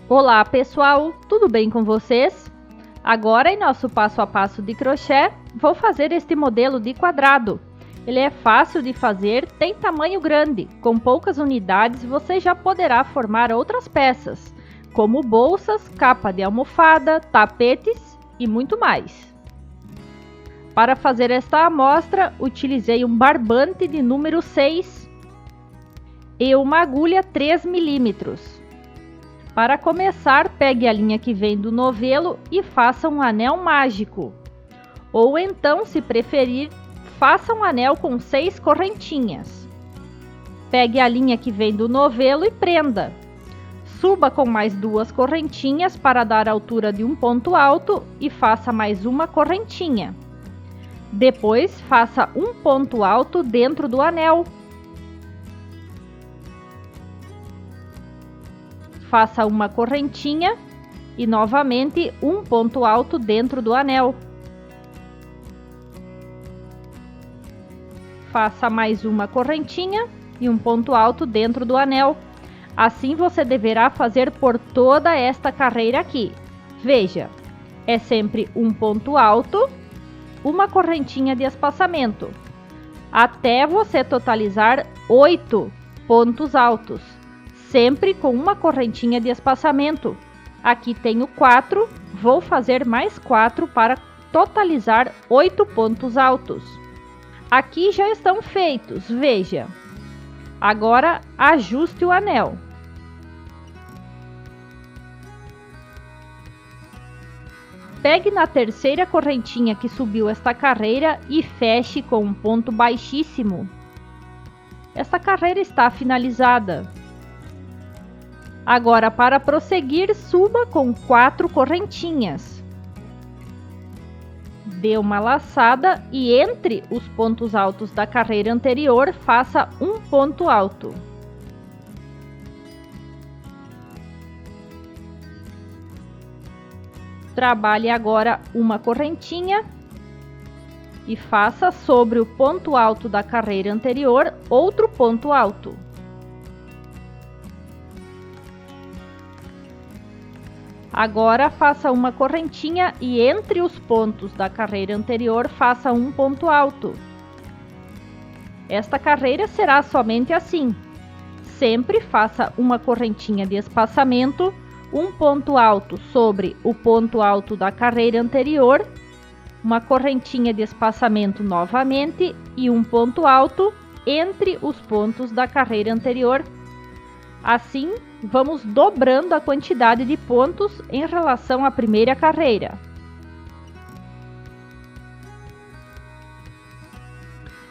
Olá pessoal, tudo bem com vocês? Agora em nosso passo a passo de crochê, vou fazer este modelo de quadrado. Ele é fácil de fazer, tem tamanho grande, com poucas unidades você já poderá formar outras peças, como bolsas, capa de almofada, tapetes e muito mais. Para fazer esta amostra, utilizei um barbante de número 6 e uma agulha 3 milímetros. Para começar, pegue a linha que vem do novelo e faça um anel mágico. Ou então, se preferir, faça um anel com 6 correntinhas. Pegue a linha que vem do novelo e prenda. Suba com mais 2 correntinhas para dar a altura de um ponto alto e faça mais uma correntinha. Depois, faça um ponto alto dentro do anel. Faça uma correntinha e novamente um ponto alto dentro do anel. Faça mais uma correntinha e um ponto alto dentro do anel. Assim você deverá fazer por toda esta carreira aqui. Veja, é sempre um ponto alto, uma correntinha de espaçamento, até você totalizar 8 pontos altos. Sempre com uma correntinha de espaçamento. Aqui tenho 4, vou fazer mais 4 para totalizar 8 pontos altos. Aqui já estão feitos, veja. Agora ajuste o anel. Pegue na terceira correntinha que subiu esta carreira e feche com um ponto baixíssimo. Esta carreira está finalizada. Agora, para prosseguir, suba com 4 correntinhas. Dê uma laçada e entre os pontos altos da carreira anterior, faça um ponto alto. Trabalhe agora uma correntinha e faça sobre o ponto alto da carreira anterior outro ponto alto. Agora faça uma correntinha e entre os pontos da carreira anterior faça um ponto alto. Esta carreira será somente assim. Sempre faça uma correntinha de espaçamento, um ponto alto sobre o ponto alto da carreira anterior, uma correntinha de espaçamento novamente e um ponto alto entre os pontos da carreira anterior. Assim, vamos dobrando a quantidade de pontos em relação à primeira carreira.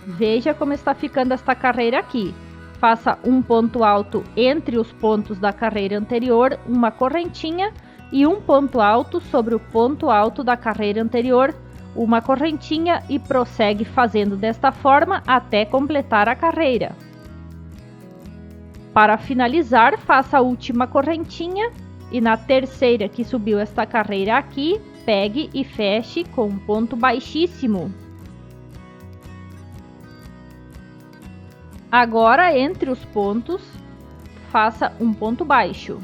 Veja como está ficando esta carreira aqui. Faça um ponto alto entre os pontos da carreira anterior, uma correntinha, e um ponto alto sobre o ponto alto da carreira anterior, uma correntinha, e prossegue fazendo desta forma até completar a carreira. Para finalizar, faça a última correntinha e na terceira que subiu esta carreira aqui, pegue e feche com um ponto baixíssimo. Agora, entre os pontos, faça um ponto baixo.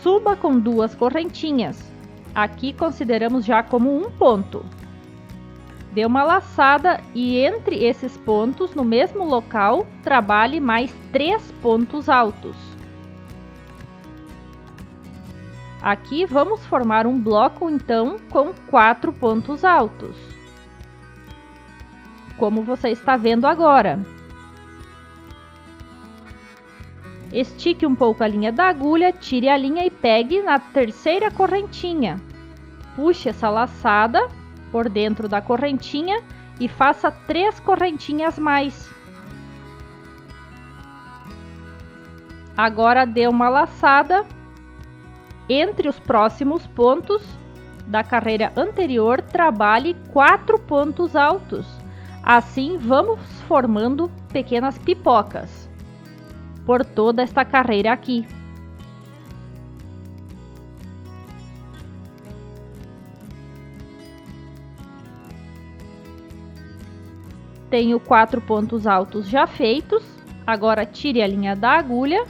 Suba com 2 correntinhas. Aqui consideramos já como um ponto. Dê uma laçada e entre esses pontos, no mesmo local, trabalhe mais 3 pontos altos. Aqui vamos formar um bloco, então, com 4 pontos altos. Como você está vendo agora. Estique um pouco a linha da agulha, tire a linha e pegue na terceira correntinha. Puxe essa laçada por dentro da correntinha e faça 3 correntinhas mais. Agora dê uma laçada entre os próximos pontos da carreira anterior, trabalhe 4 pontos altos. Assim vamos formando pequenas pipocas por toda esta carreira aqui. Tenho 4 pontos altos já feitos. Agora tire a linha da agulha,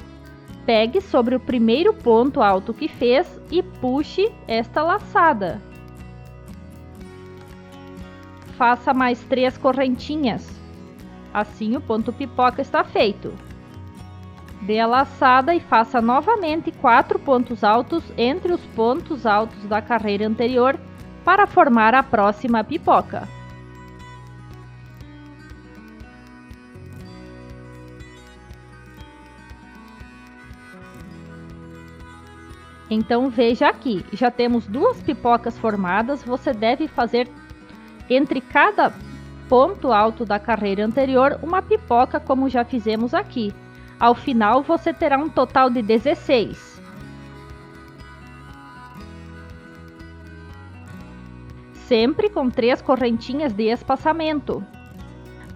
pegue sobre o primeiro ponto alto que fez e puxe esta laçada. Faça mais 3 correntinhas. Assim o ponto pipoca está feito. Dê a laçada e faça novamente 4 pontos altos entre os pontos altos da carreira anterior para formar a próxima pipoca. Então veja aqui, já temos 2 pipocas formadas, você deve fazer entre cada ponto alto da carreira anterior uma pipoca como já fizemos aqui. Ao final você terá um total de 16. Sempre com 3 correntinhas de espaçamento.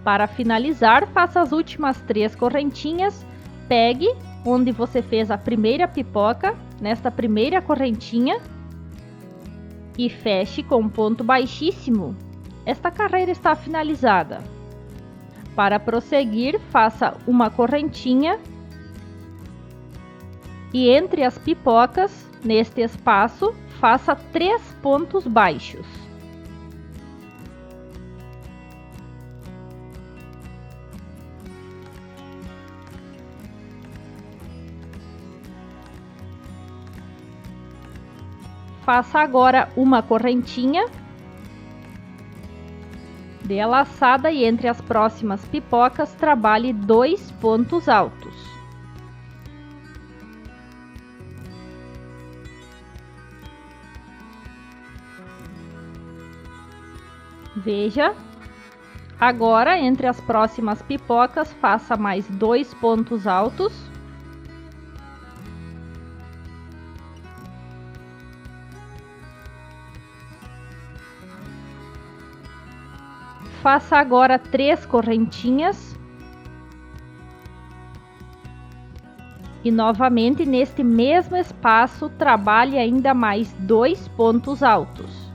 Para finalizar, faça as últimas 3 correntinhas, pegue onde você fez a primeira pipoca, nesta primeira correntinha, e feche com um ponto baixíssimo. Esta carreira está finalizada. Para prosseguir, faça uma correntinha e entre as pipocas, neste espaço, faça 3 pontos baixos. Faça agora uma correntinha, dê a laçada e entre as próximas pipocas trabalhe 2 pontos altos. Veja, agora entre as próximas pipocas faça mais 2 pontos altos. Faça agora 3 correntinhas. E novamente neste mesmo espaço trabalhe ainda mais 2 pontos altos.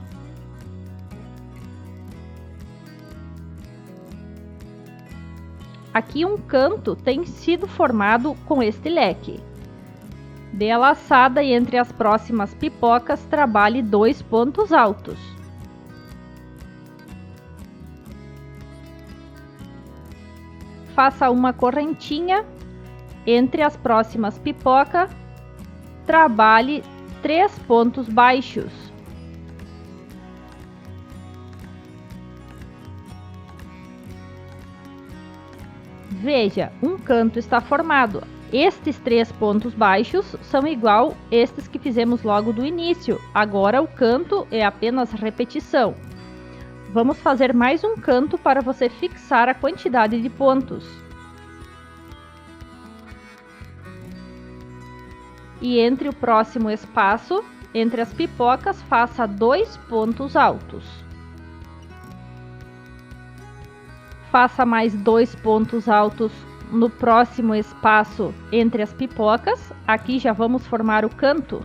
Aqui um canto tem sido formado com este leque. Dê a laçada e entre as próximas pipocas trabalhe 2 pontos altos. Faça uma correntinha, entre as próximas pipocas, trabalhe 3 pontos baixos. Veja, um canto está formado. Estes 3 pontos baixos são igual estes que fizemos logo do início. Agora o canto é apenas repetição. Vamos fazer mais um canto para você fixar a quantidade de pontos. E entre o próximo espaço, entre as pipocas, faça 2 pontos altos. Faça mais 2 pontos altos no próximo espaço entre as pipocas. Aqui já vamos formar o canto.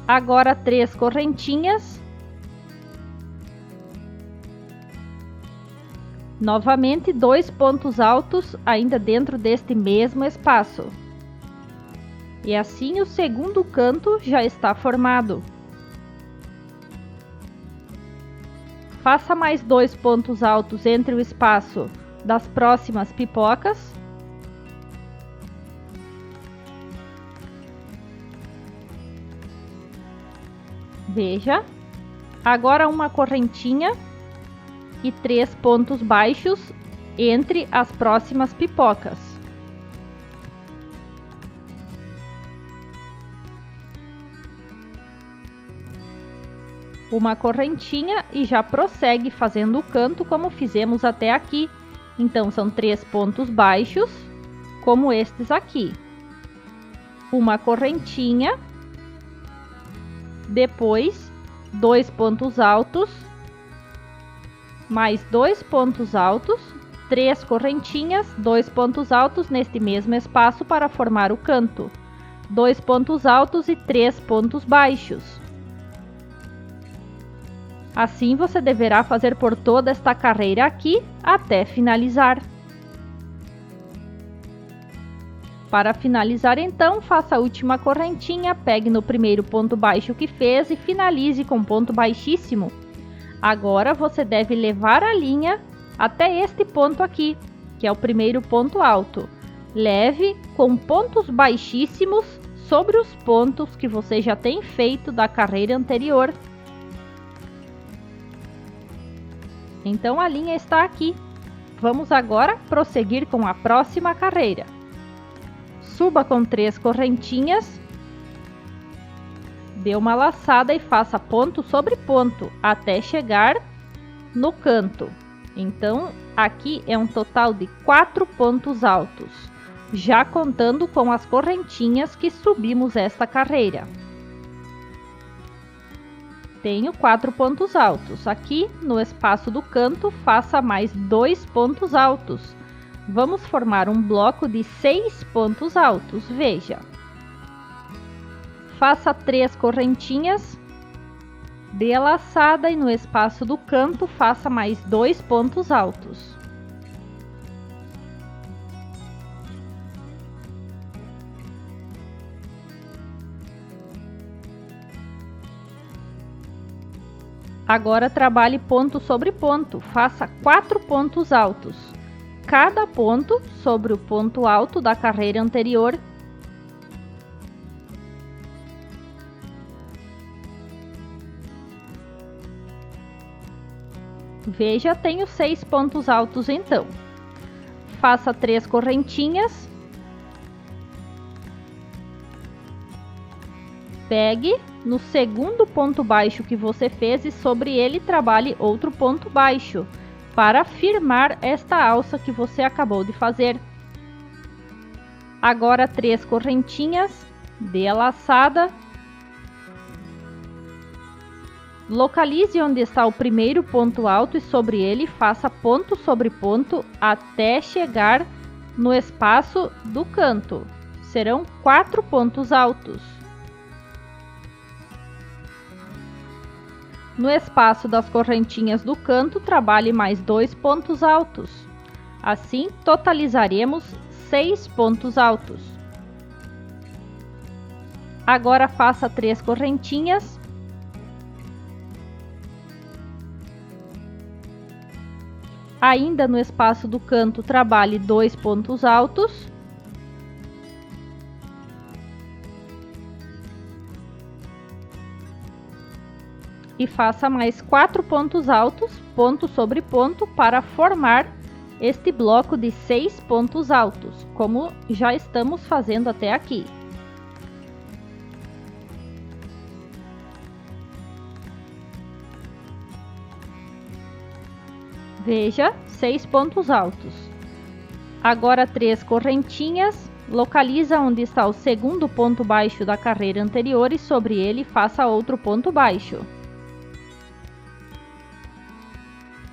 Agora 3 correntinhas. Novamente 2 pontos altos ainda dentro deste mesmo espaço. E assim o segundo canto já está formado. Faça mais 2 pontos altos entre o espaço das próximas pipocas. Veja, agora uma correntinha e 3 pontos baixos entre as próximas pipocas. Uma correntinha e já prossegue fazendo o canto como fizemos até aqui. Então são 3 pontos baixos, como estes aqui. Uma correntinha. Depois, 2 pontos altos, mais 2 pontos altos, 3 correntinhas, 2 pontos altos neste mesmo espaço para formar o canto, 2 pontos altos e 3 pontos baixos. Assim você deverá fazer por toda esta carreira aqui até finalizar. Para finalizar então, faça a última correntinha, pegue no primeiro ponto baixo que fez e finalize com ponto baixíssimo. Agora você deve levar a linha até este ponto aqui, que é o primeiro ponto alto. Leve com pontos baixíssimos sobre os pontos que você já tem feito da carreira anterior. Então a linha está aqui. Vamos agora prosseguir com a próxima carreira. Suba com 3 correntinhas, dê uma laçada e faça ponto sobre ponto até chegar no canto. Então aqui é um total de 4 pontos altos, já contando com as correntinhas que subimos esta carreira. Tenho 4 pontos altos. Aqui no espaço do canto, faça mais 2 pontos altos. Vamos formar um bloco de 6 pontos altos. Veja. Faça 3 correntinhas, dê a laçada e no espaço do canto faça mais 2 pontos altos. Agora trabalhe ponto sobre ponto, faça 4 pontos altos, cada ponto sobre o ponto alto da carreira anterior. Veja, tenho 6 pontos altos então. Faça 3 correntinhas. Pegue no segundo ponto baixo que você fez e sobre ele trabalhe outro ponto baixo para firmar esta alça que você acabou de fazer. Agora 3 correntinhas, dê a laçada. Localize onde está o primeiro ponto alto e sobre ele faça ponto sobre ponto até chegar no espaço do canto. Serão 4 pontos altos. No espaço das correntinhas do canto, trabalhe mais 2 pontos altos. Assim, totalizaremos 6 pontos altos. Agora faça 3 correntinhas. Ainda no espaço do canto, trabalhe 2 pontos altos. E faça mais 4 pontos altos, ponto sobre ponto, para formar este bloco de 6 pontos altos, como já estamos fazendo até aqui. Veja, 6 pontos altos. Agora 3 correntinhas, localiza onde está o segundo ponto baixo da carreira anterior e sobre ele faça outro ponto baixo.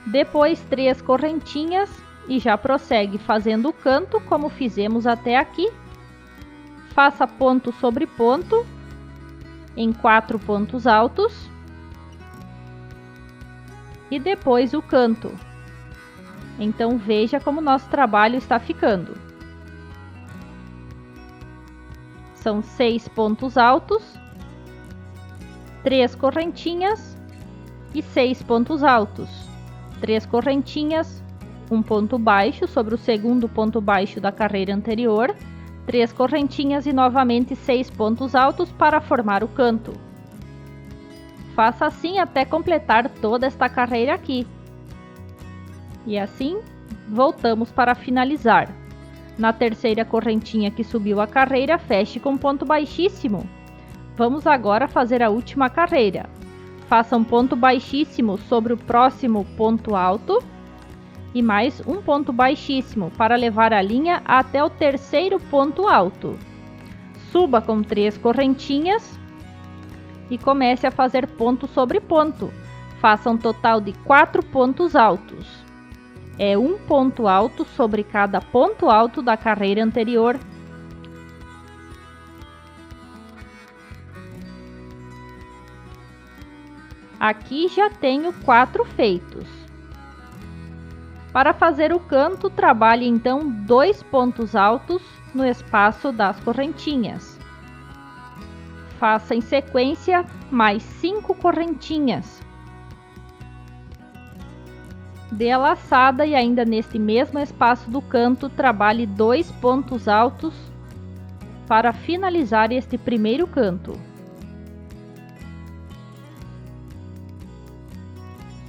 Depois 3 correntinhas e já prossegue fazendo o canto como fizemos até aqui. Faça ponto sobre ponto em 4 pontos altos e depois o canto. Então veja como nosso trabalho está ficando. São 6 pontos altos, 3 correntinhas e 6 pontos altos. 3 correntinhas, um ponto baixo sobre o segundo ponto baixo da carreira anterior, 3 correntinhas e novamente 6 pontos altos para formar o canto. Faça assim até completar toda esta carreira aqui. E assim, voltamos para finalizar. Na terceira correntinha que subiu a carreira, feche com ponto baixíssimo. Vamos agora fazer a última carreira. Faça um ponto baixíssimo sobre o próximo ponto alto e mais um ponto baixíssimo para levar a linha até o terceiro ponto alto. Suba com 3 correntinhas e comece a fazer ponto sobre ponto. Faça um total de 4 pontos altos. É um ponto alto sobre cada ponto alto da carreira anterior. Aqui já tenho 4 feitos. Para fazer o canto, trabalhe então 2 pontos altos no espaço das correntinhas. Faça em sequência mais 5 correntinhas. Dê a laçada e ainda neste mesmo espaço do canto, trabalhe 2 pontos altos para finalizar este primeiro canto.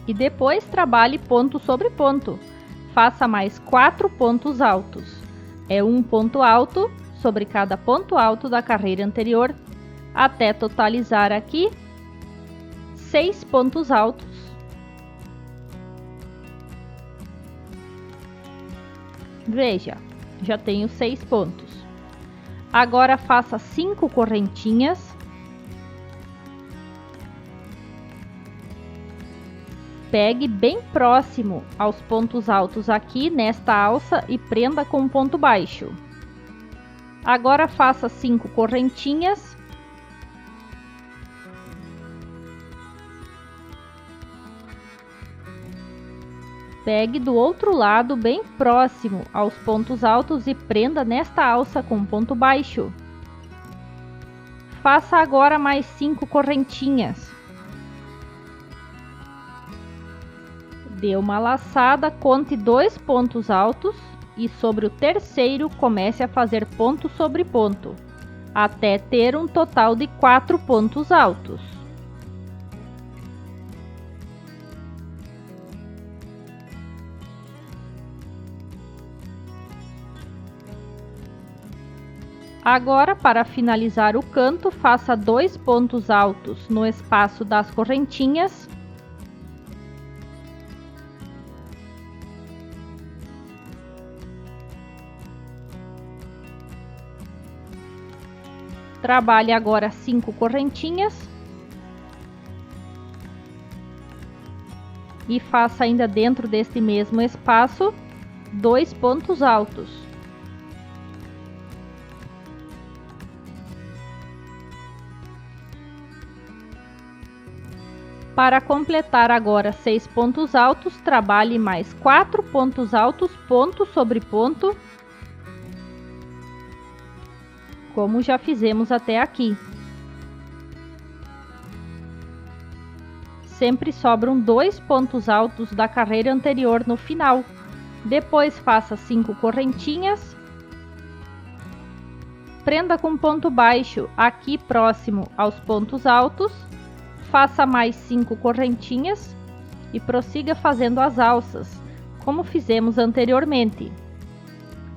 E depois trabalhe ponto sobre ponto. Faça mais 4 pontos altos. É um ponto alto sobre cada ponto alto da carreira anterior, até totalizar aqui 6 pontos altos. Veja, já tenho 6 pontos. Agora faça 5 correntinhas. Pegue bem próximo aos pontos altos aqui nesta alça e prenda com um ponto baixo. Agora faça 5 correntinhas. Pegue do outro lado bem próximo aos pontos altos e prenda nesta alça com um ponto baixo. Faça agora mais 5 correntinhas. Dê uma laçada, conte 2 pontos altos e sobre o terceiro comece a fazer ponto sobre ponto, até ter um total de 4 pontos altos. Agora, para finalizar o canto, faça 2 pontos altos no espaço das correntinhas. Trabalhe agora 5 correntinhas. E faça ainda dentro deste mesmo espaço 2 pontos altos. Para completar agora 6 pontos altos, trabalhe mais 4 pontos altos, ponto sobre ponto, como já fizemos até aqui. Sempre sobram 2 pontos altos da carreira anterior no final. Depois faça 5 correntinhas. Prenda com ponto baixo aqui próximo aos pontos altos. Faça mais 5 correntinhas e prossiga fazendo as alças, como fizemos anteriormente.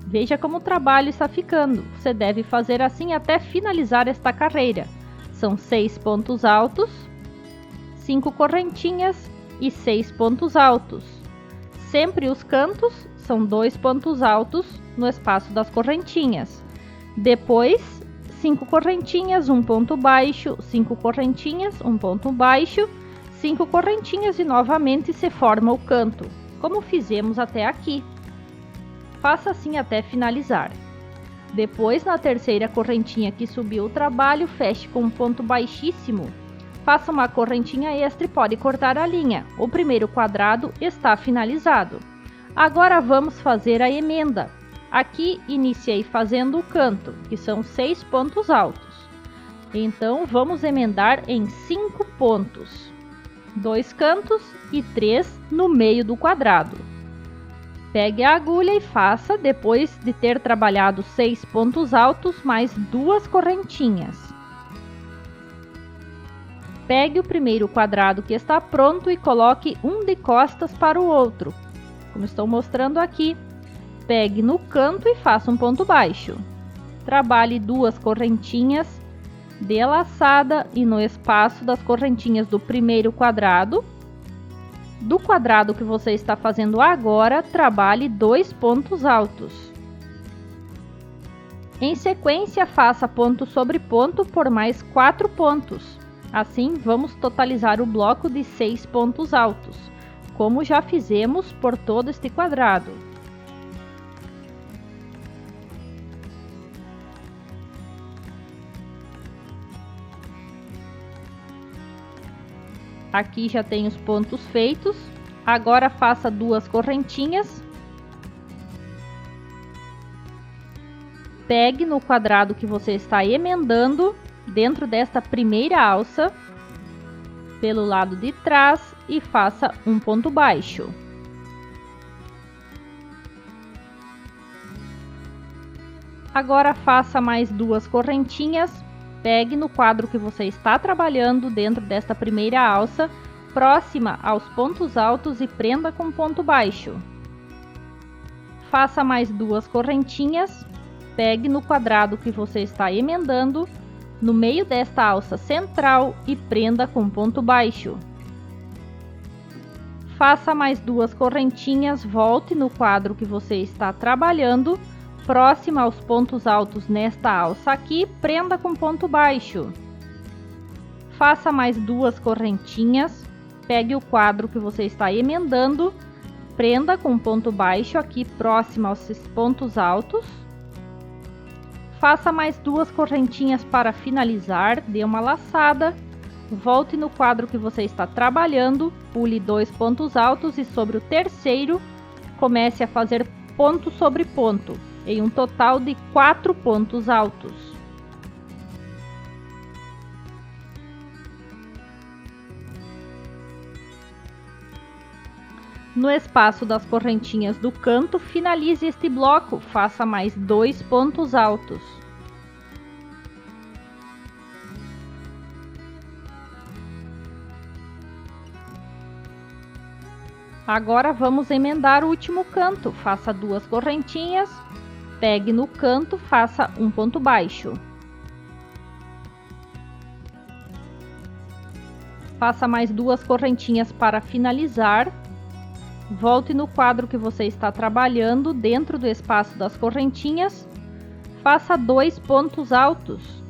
Veja como o trabalho está ficando. Você deve fazer assim até finalizar esta carreira. São 6 pontos altos, 5 correntinhas e 6 pontos altos. Sempre os cantos são 2 pontos altos no espaço das correntinhas. Depois, 5 correntinhas, um ponto baixo, 5 correntinhas, um ponto baixo, 5 correntinhas e novamente se forma o canto, como fizemos até aqui. Faça assim até finalizar. Depois, na terceira correntinha que subiu o trabalho, feche com um ponto baixíssimo. Faça uma correntinha extra e pode cortar a linha. O primeiro quadrado está finalizado. Agora vamos fazer a emenda. Aqui iniciei fazendo o canto, que são 6 pontos altos. Então vamos emendar em 5 pontos. 2 cantos e 3 no meio do quadrado. Pegue a agulha e faça, depois de ter trabalhado 6 pontos altos, mais 2 correntinhas. Pegue o primeiro quadrado que está pronto e coloque um de costas para o outro, como estou mostrando aqui. Pegue no canto e faça um ponto baixo. Trabalhe 2 correntinhas, dê a laçada e no espaço das correntinhas do primeiro quadrado, do quadrado que você está fazendo agora, trabalhe 2 pontos altos. Em sequência, faça ponto sobre ponto por mais 4 pontos. Assim, vamos totalizar o bloco de 6 pontos altos, como já fizemos por todo este quadrado. Aqui já tem os pontos feitos. Agora faça 2 correntinhas. Pegue no quadrado que você está emendando dentro desta primeira alça, pelo lado de trás, e faça um ponto baixo. Agora faça mais 2 correntinhas. Pegue no quadro que você está trabalhando dentro desta primeira alça, próxima aos pontos altos, e prenda com ponto baixo. Faça mais 2 correntinhas. Pegue no quadrado que você está emendando, no meio desta alça central, e prenda com ponto baixo. Faça mais 2 correntinhas, volte no quadro que você está trabalhando, próxima aos pontos altos nesta alça aqui, prenda com ponto baixo. Faça mais 2 correntinhas, pegue o quadro que você está emendando, prenda com ponto baixo aqui próximo aos pontos altos. Faça mais 2 correntinhas para finalizar, dê uma laçada, volte no quadro que você está trabalhando, pule 2 pontos altos e sobre o terceiro comece a fazer ponto sobre ponto, em um total de 4 pontos altos. No espaço das correntinhas do canto, finalize este bloco, faça mais 2 pontos altos. Agora vamos emendar o último canto, faça 2 correntinhas, pegue no canto, faça um ponto baixo. Faça mais 2 correntinhas para finalizar. Volte no quadro que você está trabalhando dentro do espaço das correntinhas, faça 2 pontos altos.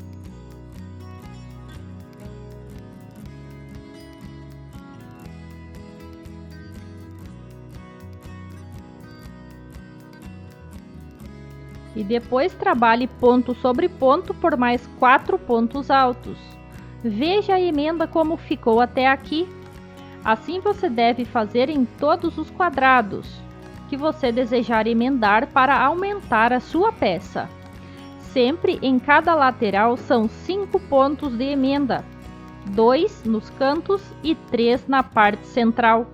E depois trabalhe ponto sobre ponto por mais 4 pontos altos. Veja a emenda como ficou até aqui. Assim você deve fazer em todos os quadrados que você desejar emendar para aumentar a sua peça. Sempre em cada lateral são 5 pontos de emenda, 2 nos cantos e 3 na parte central.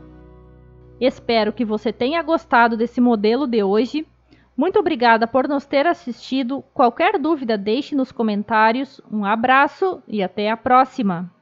Espero que você tenha gostado desse modelo de hoje. Muito obrigada por nos ter assistido. Qualquer dúvida, deixe nos comentários. Um abraço e até a próxima!